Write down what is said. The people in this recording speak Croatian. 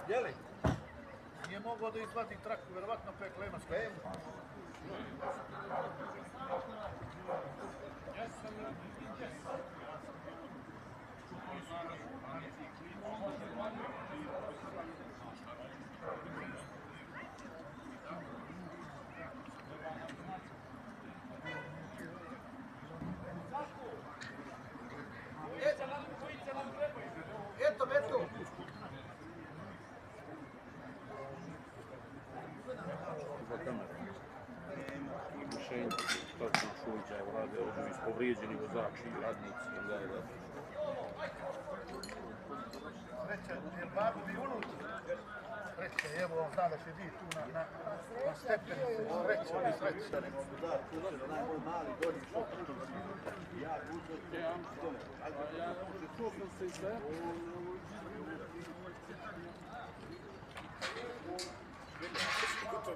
Jeli? Nije mogao da izvadi traku, verovatno pe klema s klemu. Eto, eto. Rješenje, točno Šujića je uradio, ovdje ispovrijeđeni vozači i radnici. Sreća, je babu bi unutra. Sreća, evo on zna da sedi tu na stepenici. Sreća. Da, tu najbolj mali donji šok. Ja uzeti. Ja čuvam se i sve. Gotovo.